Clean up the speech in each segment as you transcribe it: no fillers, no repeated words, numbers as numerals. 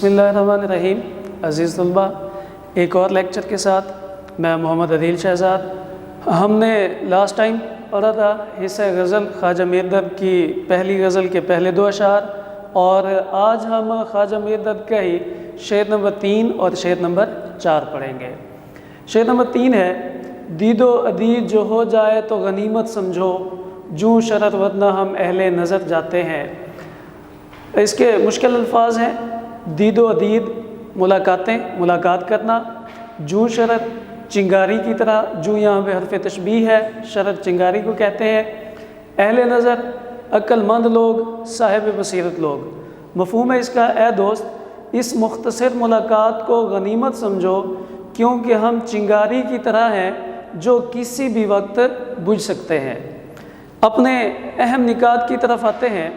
بسم اللہ الرحمن الرحیم۔ عزیز طلباء، ایک اور لیکچر کے ساتھ میں محمد عدیل شہزاد۔ ہم نے لاسٹ ٹائم پڑھا تھا حصہ غزل خواجہ میردرد کی پہلی غزل کے پہلے دو اشعار، اور آج ہم خواجہ میردرد کا ہی شعر نمبر 3 اور شعر نمبر 4 پڑھیں گے۔ شعر نمبر 3 ہے: دید و عدید جو ہو جائے تو غنیمت سمجھو، جوں شرط ورنہ ہم اہل نظر جاتے ہیں۔ اس کے مشکل الفاظ ہیں: دید و عدید ملاقات کرنا، جوں شرط چنگاری کی طرح، جوں یہاں پہ حرف تشبیہ ہے، شرط چنگاری کو کہتے ہیں۔ اہل نظر عقل مند لوگ، صاحب بصیرت لوگ۔ مفہوم ہے اس کا: اے دوست، اس مختصر ملاقات کو غنیمت سمجھو، کیونکہ ہم چنگاری کی طرح ہیں جو کسی بھی وقت بجھ سکتے ہیں۔ اپنے اہم نکات کی طرف آتے ہیں۔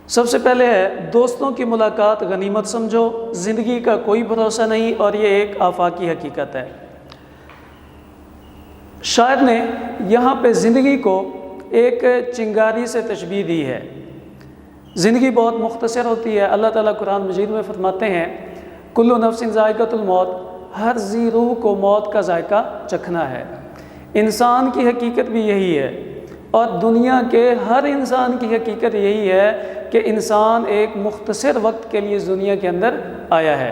سب سے پہلے ہے دوستوں کی ملاقات غنیمت سمجھو، زندگی کا کوئی بھروسہ نہیں اور یہ ایک آفاقی حقیقت ہے۔ شاعر نے یہاں پہ زندگی کو ایک چنگاری سے تشبیہ دی ہے۔ زندگی بہت مختصر ہوتی ہے۔ اللہ تعالیٰ قرآن مجید میں فرماتے ہیں: کل نفس ذائقۃ الموت، ہر ذی روح کو موت کا ذائقہ چکھنا ہے۔ انسان کی حقیقت بھی یہی ہے، اور دنیا کے ہر انسان کی حقیقت یہی ہے کہ انسان ایک مختصر وقت کے لیے اس دنیا کے اندر آیا ہے،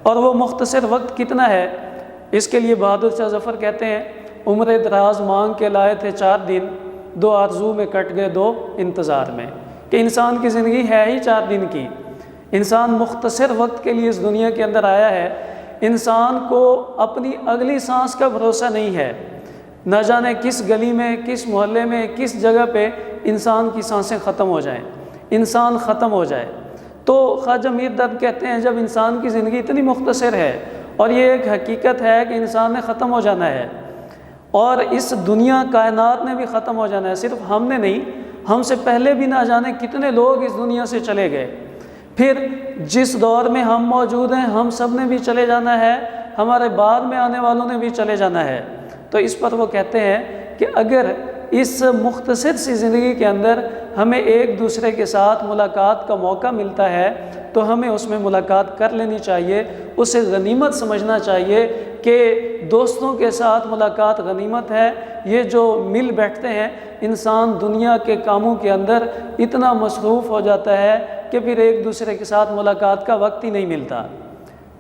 اور وہ مختصر وقت کتنا ہے؟ اس کے لیے بہادر شاہ ظفر کہتے ہیں: عمر دراز مانگ کے لائے تھے 4 دن، 2 آرزو میں کٹ گئے 2 انتظار میں۔ کہ انسان کی زندگی ہے ہی 4 دن کی۔ انسان مختصر وقت کے لیے اس دنیا کے اندر آیا ہے۔ انسان کو اپنی اگلی سانس کا بھروسہ نہیں ہے۔ نہ جانے کس گلی میں، کس محلے میں، کس جگہ پہ انسان کی سانسیں ختم ہو جائیں، انسان ختم ہو جائے۔ تو خواجہ میردرد کہتے ہیں جب انسان کی زندگی اتنی مختصر ہے اور یہ ایک حقیقت ہے کہ انسان نے ختم ہو جانا ہے، اور اس دنیا کائنات نے بھی ختم ہو جانا ہے، صرف ہم نے نہیں، ہم سے پہلے بھی نہ جانے کتنے لوگ اس دنیا سے چلے گئے۔ پھر جس دور میں ہم موجود ہیں ہم سب نے بھی چلے جانا ہے، ہمارے بعد میں آنے والوں نے بھی چلے جانا ہے۔ تو اس پر وہ کہتے ہیں کہ اگر اس مختصر سی زندگی کے اندر ہمیں ایک دوسرے کے ساتھ ملاقات کا موقع ملتا ہے تو ہمیں اس میں ملاقات کر لینی چاہیے، اسے غنیمت سمجھنا چاہیے کہ دوستوں کے ساتھ ملاقات غنیمت ہے۔ یہ جو مل بیٹھتے ہیں، انسان دنیا کے کاموں کے اندر اتنا مصروف ہو جاتا ہے کہ پھر ایک دوسرے کے ساتھ ملاقات کا وقت ہی نہیں ملتا۔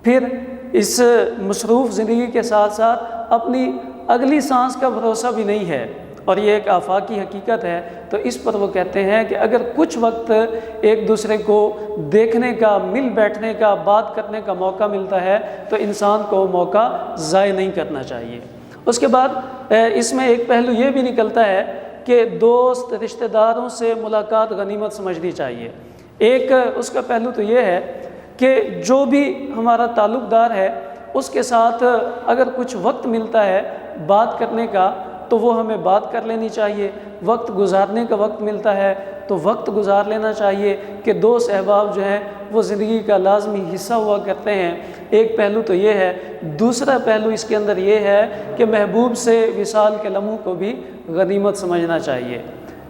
پھر اس مصروف زندگی کے ساتھ ساتھ اپنی اگلی سانس کا بھروسہ بھی نہیں ہے، اور یہ ایک آفاقی حقیقت ہے۔ تو اس پر وہ کہتے ہیں کہ اگر کچھ وقت ایک دوسرے کو دیکھنے کا، مل بیٹھنے کا، بات کرنے کا موقع ملتا ہے تو انسان کو وہ موقع ضائع نہیں کرنا چاہیے۔ اس کے بعد اس میں ایک پہلو یہ بھی نکلتا ہے کہ دوست رشتہ داروں سے ملاقات غنیمت سمجھنی چاہیے۔ ایک اس کا پہلو تو یہ ہے کہ جو بھی ہمارا تعلق دار ہے اس کے ساتھ اگر کچھ وقت ملتا ہے بات کرنے کا تو وہ ہمیں بات کر لینی چاہیے۔ وقت گزارنے کا وقت ملتا ہے تو وقت گزار لینا چاہیے کہ دوست احباب جو ہیں وہ زندگی کا لازمی حصہ ہوا کرتے ہیں۔ ایک پہلو تو یہ ہے۔ دوسرا پہلو اس کے اندر یہ ہے کہ محبوب سے وصال کے لمحوں کو بھی غنیمت سمجھنا چاہیے،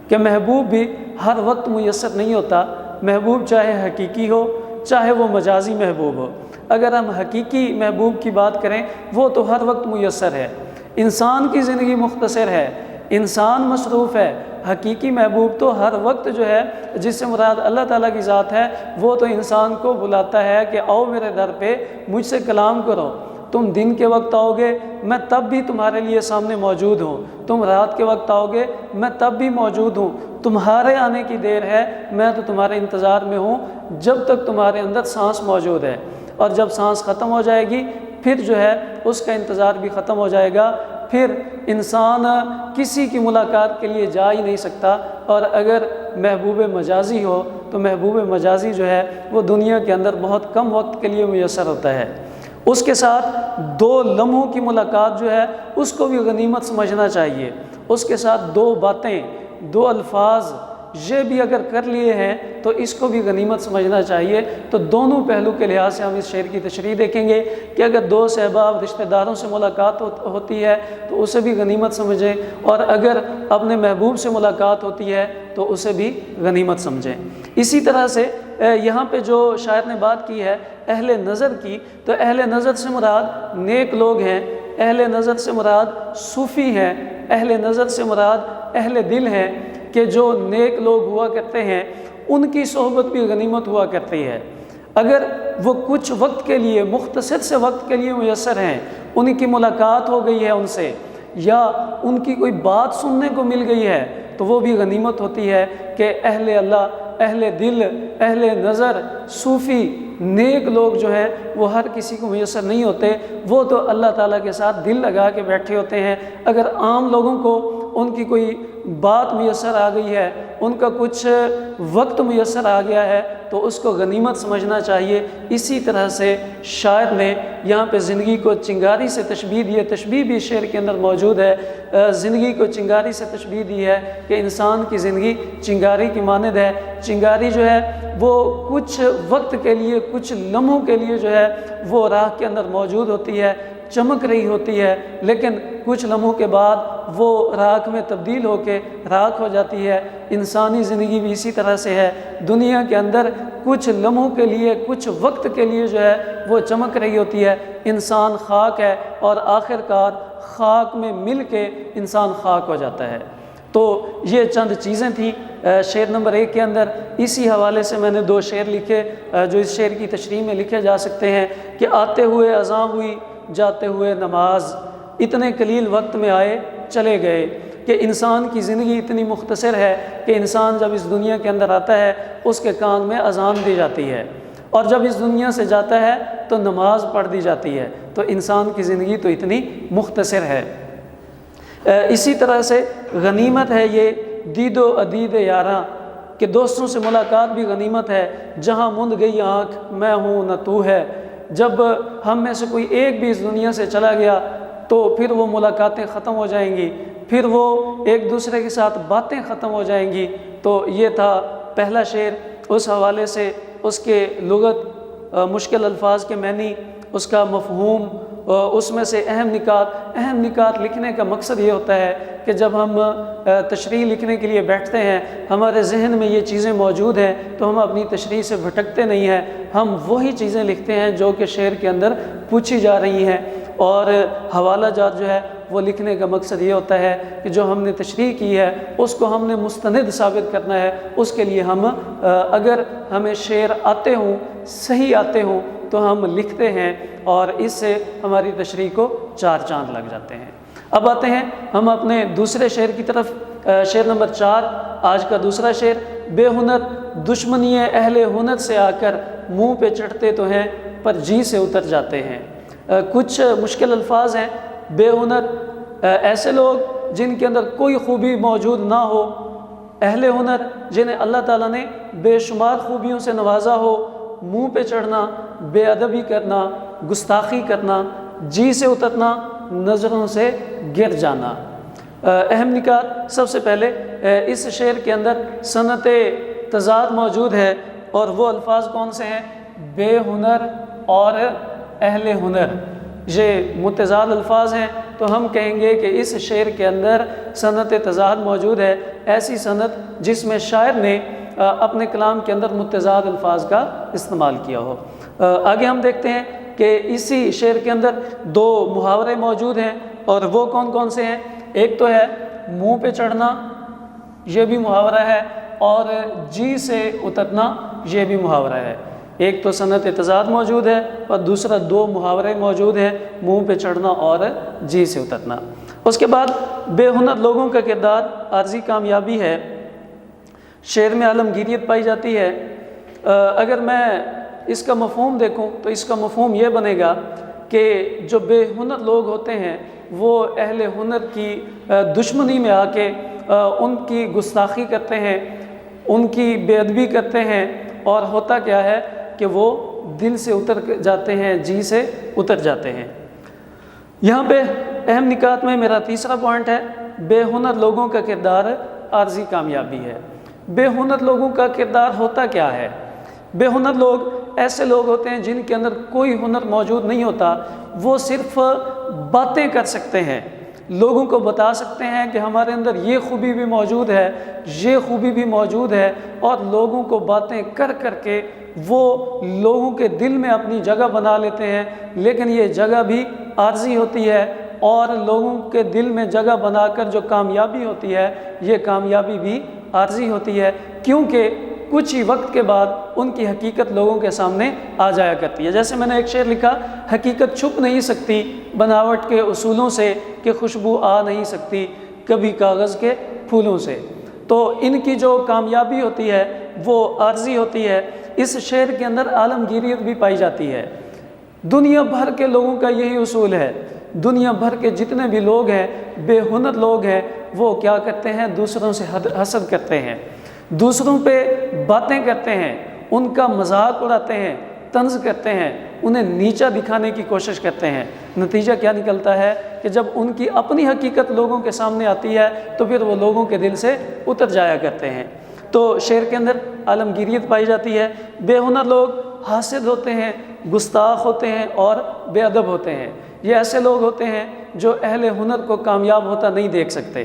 کہ محبوب بھی ہر وقت میسر نہیں ہوتا۔ محبوب چاہے حقیقی ہو چاہے وہ مجازی محبوب ہو۔ اگر ہم حقیقی محبوب کی بات کریں وہ تو ہر وقت میسر ہے۔ انسان کی زندگی مختصر ہے، انسان مصروف ہے۔ حقیقی محبوب تو ہر وقت جو ہے، جس سے مراد اللہ تعالیٰ کی ذات ہے، وہ تو انسان کو بلاتا ہے کہ آؤ میرے در پہ مجھ سے کلام کرو۔ تم دن کے وقت آؤ گے میں تب بھی تمہارے لیے سامنے موجود ہوں، تم رات کے وقت آؤ گے میں تب بھی موجود ہوں، تمہارے آنے کی دیر ہے میں تو تمہارے انتظار میں ہوں جب تک تمہارے اندر سانس موجود ہے، اور جب سانس ختم ہو جائے گی پھر جو ہے اس کا انتظار بھی ختم ہو جائے گا۔ پھر انسان کسی کی ملاقات کے لیے جا ہی نہیں سکتا، اور اگر محبوب مجازی ہو تو محبوب مجازی جو ہے وہ دنیا کے اندر بہت کم وقت کے لیے میسر ہوتا ہے۔ اس کے ساتھ 2 لمحوں کی ملاقات جو ہے اس کو بھی غنیمت سمجھنا چاہیے۔ اس کے ساتھ 2 باتیں، 2 الفاظ یہ بھی اگر کر لیے ہیں تو اس کو بھی غنیمت سمجھنا چاہیے۔ تو دونوں پہلو کے لحاظ سے ہم اس شعر کی تشریح دیکھیں گے کہ اگر دوست احباب رشتہ داروں سے ملاقات ہوتی ہے تو اسے بھی غنیمت سمجھیں، اور اگر اپنے محبوب سے ملاقات ہوتی ہے تو اسے بھی غنیمت سمجھیں۔ اسی طرح سے یہاں پہ جو شاعر نے بات کی ہے اہل نظر کی، تو اہل نظر سے مراد نیک لوگ ہیں، اہل نظر سے مراد صوفی ہیں، اہل نظر سے مراد اہل دل ہیں، کہ جو نیک لوگ ہوا کرتے ہیں ان کی صحبت بھی غنیمت ہوا کرتی ہے۔ اگر وہ کچھ وقت کے لیے، مختصر سے وقت کے لیے میسر ہیں، ان کی ملاقات ہو گئی ہے ان سے، یا ان کی کوئی بات سننے کو مل گئی ہے، تو وہ بھی غنیمت ہوتی ہے کہ اہل اللہ، اہل دل، اہل نظر، صوفی، نیک لوگ جو ہیں وہ ہر کسی کو میسر نہیں ہوتے، وہ تو اللہ تعالیٰ کے ساتھ دل لگا کے بیٹھے ہوتے ہیں۔ اگر عام لوگوں کو ان کی کوئی بات میسر آ گئی ہے، ان کا کچھ وقت میسر آ گیا ہے، تو اس کو غنیمت سمجھنا چاہیے۔ اسی طرح سے شاعر نے یہاں پہ زندگی کو چنگاری سے تشبیہ دی ہے، تشبیہ بھی شعر کے اندر موجود ہے، زندگی کو چنگاری سے تشبیہ دی ہے کہ انسان کی زندگی چنگاری کی مانند ہے۔ چنگاری جو ہے وہ کچھ وقت کے لیے، کچھ لمحوں کے لیے جو ہے وہ راکھ کے اندر موجود ہوتی ہے، چمک رہی ہوتی ہے، لیکن کچھ لمحوں کے بعد وہ راکھ میں تبدیل ہو کے راکھ ہو جاتی ہے۔ انسانی زندگی بھی اسی طرح سے ہے، دنیا کے اندر کچھ لمحوں کے لیے، کچھ وقت کے لیے جو ہے وہ چمک رہی ہوتی ہے۔ انسان خاک ہے اور آخر کار خاک میں مل کے انسان خاک ہو جاتا ہے۔ تو یہ چند چیزیں تھیں شعر نمبر 1 کے اندر۔ اسی حوالے سے میں نے 2 شعر لکھے جو اس شعر کی تشریح میں لکھے جا سکتے ہیں کہ آتے ہوئے اذاں ہوئی، جاتے ہوئے نماز، اتنے قلیل وقت میں آئے چلے گئے، کہ انسان کی زندگی اتنی مختصر ہے کہ انسان جب اس دنیا کے اندر آتا ہے اس کے کان میں اذان دی جاتی ہے، اور جب اس دنیا سے جاتا ہے تو نماز پڑھ دی جاتی ہے، تو انسان کی زندگی تو اتنی مختصر ہے۔ اسی طرح سے غنیمت ہے یہ دید و عدید یاراں، کہ دوستوں سے ملاقات بھی غنیمت ہے۔ جہاں مند گئی آنکھ میں ہوں نہ تو ہے، جب ہم میں سے کوئی ایک بھی اس دنیا سے چلا گیا تو پھر وہ ملاقاتیں ختم ہو جائیں گی، پھر وہ ایک دوسرے کے ساتھ باتیں ختم ہو جائیں گی۔ تو یہ تھا پہلا شعر، اس حوالے سے اس کے لغت، مشکل الفاظ کے معنی، اس کا مفہوم، اس میں سے اہم نکات لکھنے کا مقصد یہ ہوتا ہے کہ جب ہم تشریح لکھنے کے لیے بیٹھتے ہیں، ہمارے ذہن میں یہ چیزیں موجود ہیں تو ہم اپنی تشریح سے بھٹکتے نہیں ہیں، ہم وہی چیزیں لکھتے ہیں جو کہ شعر کے اندر پوچھی جا رہی ہیں۔ اور حوالہ جات جو ہے وہ لکھنے کا مقصد یہ ہوتا ہے کہ جو ہم نے تشریح کی ہے اس کو ہم نے مستند ثابت کرنا ہے۔ اس کے لیے ہم اگر ہمیں شعر آتے ہوں، صحیح آتے ہوں، تو ہم لکھتے ہیں اور اس سے ہماری تشریح کو 4 چاند لگ جاتے ہیں۔ اب آتے ہیں ہم اپنے دوسرے شعر کی طرف۔ شعر نمبر 4 آج کا دوسرا شعر۔ بے ہنر دشمنی اہل ہنر سے آ کر منہ پہ چڑھتے تو ہیں پر جی سے اتر جاتے ہیں۔ کچھ مشکل الفاظ ہیں۔ بے ہنر، ایسے لوگ جن کے اندر کوئی خوبی موجود نہ ہو۔ اہل ہنر، جنہیں اللہ تعالیٰ نے بے شمار خوبیوں سے نوازا ہو۔ منہ پہ چڑھنا، بے ادبی کرنا، گستاخی کرنا، جی سے اترنا، نظروں سے گر جانا۔ اہم نکات، سب سے پہلے اس شعر کے اندر صنعت تضاد موجود ہے، اور وہ الفاظ کون سے ہیں؟ بے ہنر اور اہل ہنر، یہ متضاد الفاظ ہیں، تو ہم کہیں گے کہ اس شعر کے اندر صنعت تضاد موجود ہے، ایسی صنعت جس میں شاعر نے اپنے کلام کے اندر متضاد الفاظ کا استعمال کیا ہو۔ آگے ہم دیکھتے ہیں کہ اسی شعر کے اندر 2 محاورے موجود ہیں، اور وہ کون کون سے ہیں؟ ایک تو ہے منہ پہ چڑھنا، یہ بھی محاورہ ہے، اور جی سے اترنا، یہ بھی محاورہ ہے۔ ایک تو صنعت تضاد موجود ہے اور دوسرا 2 محاورے موجود ہیں، منہ پہ چڑھنا اور جی سے اترنا۔ اس کے بعد بے ہنر لوگوں کا کردار عارضی کامیابی ہے، شعر میں عالمگیریت پائی جاتی ہے۔ اگر میں اس کا مفہوم دیکھوں تو اس کا مفہوم یہ بنے گا کہ جو بے ہنر لوگ ہوتے ہیں وہ اہل ہنر کی دشمنی میں آ کے ان کی گستاخی کرتے ہیں، ان کی بے ادبی کرتے ہیں، اور ہوتا کیا ہے کہ وہ دل سے اتر جاتے ہیں، جی سے اتر جاتے ہیں۔ یہاں پہ اہم نکات میں میرا تیسرا پوائنٹ ہے، بے ہنر لوگوں کا کردار عارضی کامیابی ہے۔ بے ہنر لوگوں کا کردار ہوتا کیا ہے؟ بے ہنر لوگ ایسے لوگ ہوتے ہیں جن کے اندر کوئی ہنر موجود نہیں ہوتا، وہ صرف باتیں کر سکتے ہیں، لوگوں کو بتا سکتے ہیں کہ ہمارے اندر یہ خوبی بھی موجود ہے، یہ خوبی بھی موجود ہے، اور لوگوں کو باتیں کر کر کے وہ لوگوں کے دل میں اپنی جگہ بنا لیتے ہیں، لیکن یہ جگہ بھی عارضی ہوتی ہے، اور لوگوں کے دل میں جگہ بنا کر جو کامیابی ہوتی ہے یہ کامیابی بھی عارضی ہوتی ہے، کیونکہ کچھ ہی وقت کے بعد ان کی حقیقت لوگوں کے سامنے آ جایا کرتی ہے۔ جیسے میں نے ایک شعر لکھا، حقیقت چھپ نہیں سکتی بناوٹ کے اصولوں سے، کہ خوشبو آ نہیں سکتی کبھی کاغذ کے پھولوں سے۔ تو ان کی جو کامیابی ہوتی ہے وہ عارضی ہوتی ہے۔ اس شعر کے اندر عالمگیریت بھی پائی جاتی ہے۔ دنیا بھر کے لوگوں کا یہی اصول ہے، دنیا بھر کے جتنے بھی لوگ ہیں، بے ہنر لوگ ہیں، وہ کیا کرتے ہیں؟ دوسروں سے حسد کرتے ہیں، دوسروں پہ باتیں کرتے ہیں، ان کا مذاق اڑاتے ہیں، طنز کرتے ہیں، انہیں نیچا دکھانے کی کوشش کرتے ہیں۔ نتیجہ کیا نکلتا ہے کہ جب ان کی اپنی حقیقت لوگوں کے سامنے آتی ہے تو پھر وہ لوگوں کے دل سے اتر جایا کرتے ہیں۔ تو شعر کے اندر عالمگیریت پائی جاتی ہے۔ بے ہنر لوگ حاسد ہوتے ہیں، گستاخ ہوتے ہیں اور بے ادب ہوتے ہیں۔ یہ ایسے لوگ ہوتے ہیں جو اہل ہنر کو کامیاب ہوتا نہیں دیکھ سکتے۔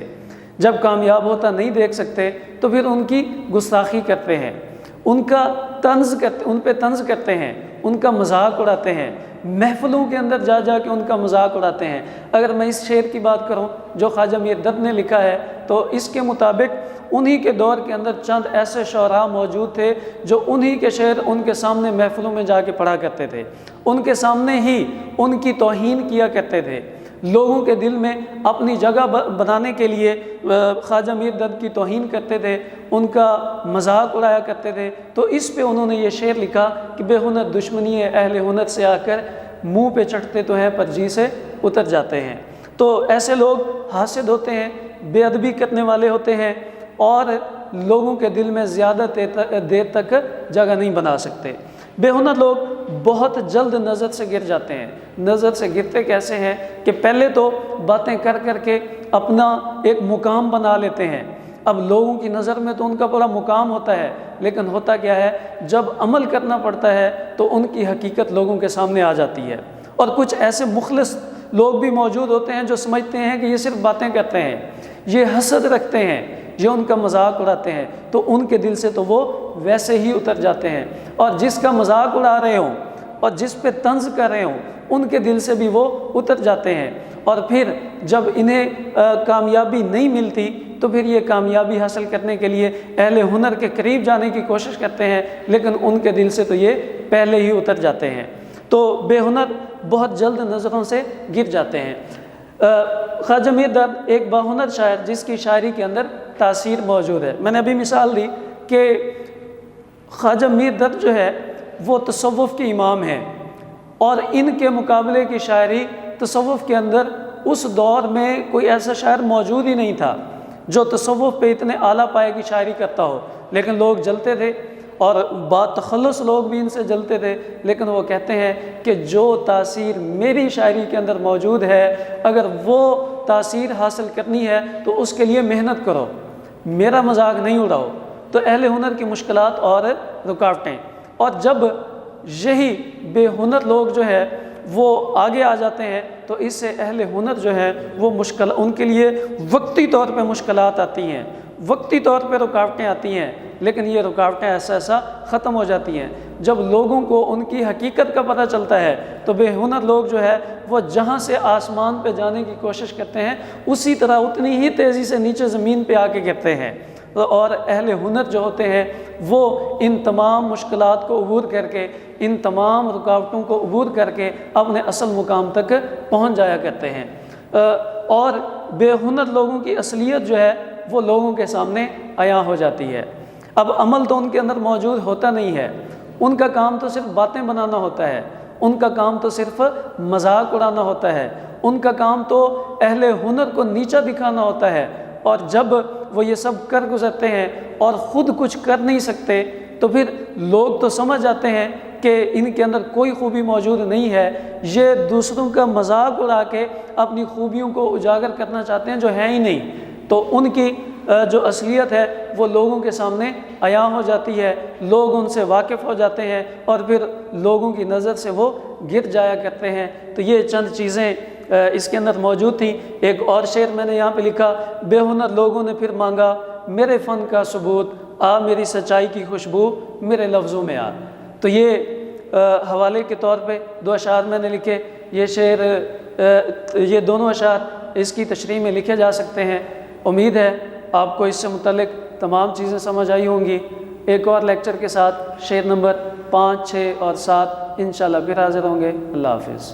جب کامیاب ہوتا نہیں دیکھ سکتے تو پھر ان کی گستاخی کرتے ہیں، ان پہ طنز کرتے ہیں، ان کا مذاق اڑاتے ہیں، محفلوں کے اندر جا جا کے ان کا مذاق اڑاتے ہیں۔ اگر میں اس شعر کی بات کروں جو خواجہ میر دد نے لکھا ہے، تو اس کے مطابق انہی کے دور کے اندر چند ایسے شعراء موجود تھے جو انہی کے شعر ان کے سامنے محفلوں میں جا کے پڑھا کرتے تھے، ان کے سامنے ہی ان کی توہین کیا کرتے تھے، لوگوں کے دل میں اپنی جگہ بنانے کے لیے خواجہ میر دد کی توہین کرتے تھے، ان کا مذاق اڑایا کرتے تھے۔ تو اس پہ انہوں نے یہ شعر لکھا کہ بے ہنر دشمنی ہے اہل ہنر سے آ کر، منہ پہ چڑھتے تو ہیں پر جی سے اتر جاتے ہیں۔ تو ایسے لوگ حاسد ہوتے ہیں، بے ادبی کرنے والے ہوتے ہیں، اور لوگوں کے دل میں زیادہ دیر تک جگہ نہیں بنا سکتے۔ بے ہنر لوگ بہت جلد نظر سے گر جاتے ہیں۔ نظر سے گرتے کیسے ہیں کہ پہلے تو باتیں کر کر کے اپنا ایک مقام بنا لیتے ہیں۔ اب لوگوں کی نظر میں تو ان کا بڑا مقام ہوتا ہے، لیکن ہوتا کیا ہے جب عمل کرنا پڑتا ہے تو ان کی حقیقت لوگوں کے سامنے آ جاتی ہے۔ اور کچھ ایسے مخلص لوگ بھی موجود ہوتے ہیں جو سمجھتے ہیں کہ یہ صرف باتیں کرتے ہیں، یہ حسد رکھتے ہیں، یہ ان کا مذاق اڑاتے ہیں، تو ان کے دل سے تو وہ ویسے ہی اتر جاتے ہیں، اور جس کا مذاق اڑا رہے ہوں اور جس پہ طنز کر رہے ہوں ان کے دل سے بھی وہ اتر جاتے ہیں۔ اور پھر جب انہیں کامیابی نہیں ملتی تو پھر یہ کامیابی حاصل کرنے کے لیے اہل ہنر کے قریب جانے کی کوشش کرتے ہیں، لیکن ان کے دل سے تو یہ پہلے ہی اتر جاتے ہیں۔ تو بے ہنر بہت جلد نظروں سے گر جاتے ہیں۔ خواجہ میر دد ایک باہنر شاعر جس کی شاعری کے اندر تاثیر موجود ہے۔ میں نے ابھی مثال دی کہ خواجہ میر دد جو ہے وہ تصوف کے امام ہیں، اور ان کے مقابلے کی شاعری تصوف کے اندر اس دور میں کوئی ایسا شاعر موجود ہی نہیں تھا جو تصوف پہ اتنے اعلیٰ پائے کی شاعری کرتا ہو، لیکن لوگ جلتے تھے، اور بات تخلص لوگ بھی ان سے جلتے تھے، لیکن وہ کہتے ہیں کہ جو تاثیر میری شاعری کے اندر موجود ہے اگر وہ تاثیر حاصل کرنی ہے تو اس کے لیے محنت کرو، میرا مذاق نہیں اڑاؤ۔ تو اہل ہنر کی مشکلات اور رکاوٹیں، اور جب یہی بے ہنر لوگ جو ہے وہ آگے آ جاتے ہیں تو اس سے اہل ہنر جو ہے وہ ان کے لیے وقتی طور پہ مشکلات آتی ہیں، وقتی طور پہ رکاوٹیں آتی ہیں، لیکن یہ رکاوٹیں ایسا ختم ہو جاتی ہیں جب لوگوں کو ان کی حقیقت کا پتہ چلتا ہے۔ تو بے ہنر لوگ جو ہے وہ جہاں سے آسمان پہ جانے کی کوشش کرتے ہیں اسی طرح اتنی ہی تیزی سے نیچے زمین پہ آ کے گرتے ہیں، اور اہل ہنر جو ہوتے ہیں وہ ان تمام مشکلات کو عبور کر کے، ان تمام رکاوٹوں کو عبور کر کے اپنے اصل مقام تک پہنچ جایا کرتے ہیں۔ اور بے ہنر لوگوں کی اصلیت جو ہے وہ لوگوں کے سامنے عیاں ہو جاتی ہے۔ اب عمل تو ان کے اندر موجود ہوتا نہیں ہے، ان کا کام تو صرف باتیں بنانا ہوتا ہے، ان کا کام تو صرف مذاق اڑانا ہوتا ہے، ان کا کام تو اہل ہنر کو نیچا دکھانا ہوتا ہے۔ اور جب وہ یہ سب کر گزرتے ہیں اور خود کچھ کر نہیں سکتے تو پھر لوگ تو سمجھ جاتے ہیں کہ ان کے اندر کوئی خوبی موجود نہیں ہے، یہ دوسروں کا مذاق اڑا کے اپنی خوبیوں کو اجاگر کرنا چاہتے ہیں جو ہیں ہی نہیں۔ تو ان کی جو اصلیت ہے وہ لوگوں کے سامنے عیاں ہو جاتی ہے، لوگ ان سے واقف ہو جاتے ہیں اور پھر لوگوں کی نظر سے وہ گر جایا کرتے ہیں۔ تو یہ چند چیزیں اس کے اندر موجود تھیں۔ ایک اور شعر میں نے یہاں پہ لکھا، بے ہنر لوگوں نے پھر مانگا میرے فن کا ثبوت، آ میری سچائی کی خوشبو میرے لفظوں میں آ۔ تو یہ حوالے کے طور پہ 2 اشعار میں نے لکھے۔ یہ شعر یہ دونوں اشعار اس کی تشریح میں لکھے جا سکتے ہیں۔ امید ہے آپ کو اس سے متعلق تمام چیزیں سمجھ آئی ہوں گی۔ ایک اور لیکچر کے ساتھ شعر نمبر 5، 6 اور 7 انشاءاللہ پھر حاضر ہوں گے۔ اللہ حافظ۔